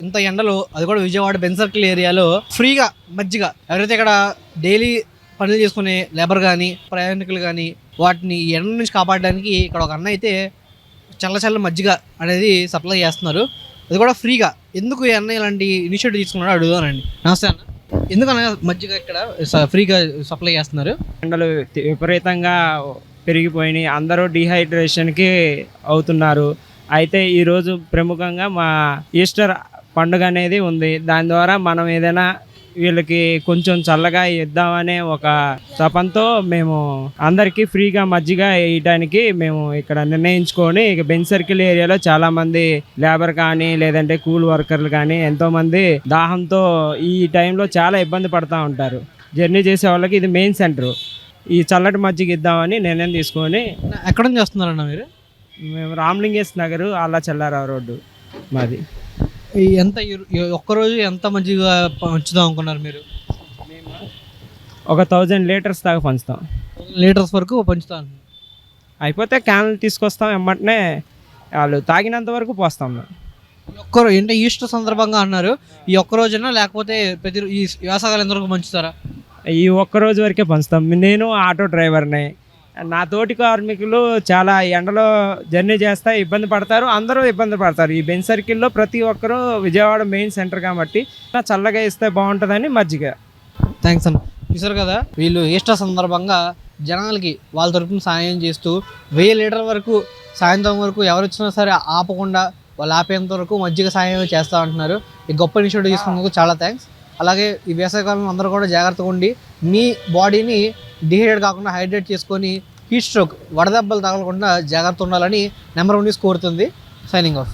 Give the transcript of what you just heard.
ఇంత ఎండలో అది కూడా విజయవాడ బెన్ సర్కిల్ ఏరియాలో ఫ్రీగా మజ్జిగ ఎవరైతే ఇక్కడ డైలీ పనులు చేసుకునే లేబర్ కానీ ప్రయాణికులు కానీ వాటిని ఎండ నుంచి కాపాడడానికి ఇక్కడ ఒక అన్న అయితే చల్ల మజ్జిగ అనేది సప్లై చేస్తున్నారు. అది కూడా ఫ్రీగా. ఎందుకు ఈ అన్న ఇలాంటి ఇనిషియేటివ్ తీసుకున్నాడో అడుగుదానండి. నమస్తే అన్న, ఎందుకన్నా మజ్జిగ ఇక్కడ ఫ్రీగా సప్లై చేస్తున్నారు? ఎండలు విపరీతంగా పెరిగిపోయినాయి, అందరూ డీహైడ్రేషన్కి అవుతున్నారు. అయితే ఈరోజు ప్రముఖంగా మా ఈస్టర్ పండుగ అనేది ఉంది. దాని ద్వారా మనం ఏదైనా వీళ్ళకి కొంచెం చల్లగా ఇద్దామనే ఒక తపంతో మేము అందరికీ ఫ్రీగా మజ్జిగ వేయడానికి మేము ఇక్కడ నిర్ణయించుకొని ఇక బెన్ సర్కిల్ ఏరియాలో చాలామంది లేబర్ కానీ లేదంటే కూల్ వర్కర్లు కానీ ఎంతోమంది దాహంతో ఈ టైంలో చాలా ఇబ్బంది పడుతూ ఉంటారు. జర్నీ చేసే వాళ్ళకి ఇది మెయిన్ సెంటర్. ఈ చల్లటి మజ్జిగ ఇద్దామని నిర్ణయం తీసుకొని. ఎక్కడ నుంచి వస్తున్నారన్న మీరు? మేము రామలింగేశ్ నగరు అల్లా చెల్లారావు రోడ్డు మాది. ఎంత ఒక్కరోజు ఎంత మజ్జిగ పంచుదాం అనుకున్నారు మీరు? మేము ఒక 1000 లీటర్స్ దాకా పంచుతాం. లీటర్స్ వరకు పంచుతాం. అయిపోతే క్యాన్లు తీసుకొస్తాం, వెంటనే వాళ్ళు తాగినంత వరకు పోస్తాం మేము. ఒక్కరోజు అంటే ఈస్టర్ సందర్భంగా అన్నారు. ఈ ఒక్కరోజునా లేకపోతే ప్రతి ఈ వ్యాసకాలం ఎంతవరకు పంచుతారా? ఈ ఒక్కరోజు వరకే పంచుతాం. నేను ఆటో డ్రైవర్ని, నా తోటి కార్మికులు చాలా ఎండలో జర్నీ చేస్తా ఇబ్బంది పడతారు, అందరూ ఇబ్బంది పడతారు. ఈ బెన్ సర్కిల్లో ప్రతి ఒక్కరూ విజయవాడ మెయిన్ సెంటర్ కాబట్టి చల్లగా ఇస్తే బాగుంటుందని మజ్జిగ. థ్యాంక్స్ అన్న. చూసారు కదా, వీళ్ళు ఈస్టర్ సందర్భంగా జనాలకి వాళ్ళ తరపున సాయం చేస్తూ 1000 లీటర్ల వరకు సాయంత్రం వరకు ఎవరు వచ్చినా సరే ఆపకుండా వాళ్ళు ఆపేంత వరకు మజ్జిగ సాయం చేస్తూ ఉంటున్నారు. ఈ గొప్ప ఇనిషియేటివ్ తీసుకున్నందుకు చాలా థ్యాంక్స్. అలాగే ఈ వేసవికాలంలో అందరూ కూడా జాగ్రత్తగా ఉండి మీ బాడీని డిహైడ్రేట్ కాకుండా హైడ్రేట్ చేసుకొని హీట్ స్ట్రోక్ వడదెబ్బలు తగలకుండా జాగ్రత్త ఉండాలని నెంబర్ 1 కోరుతుంది. Signing off.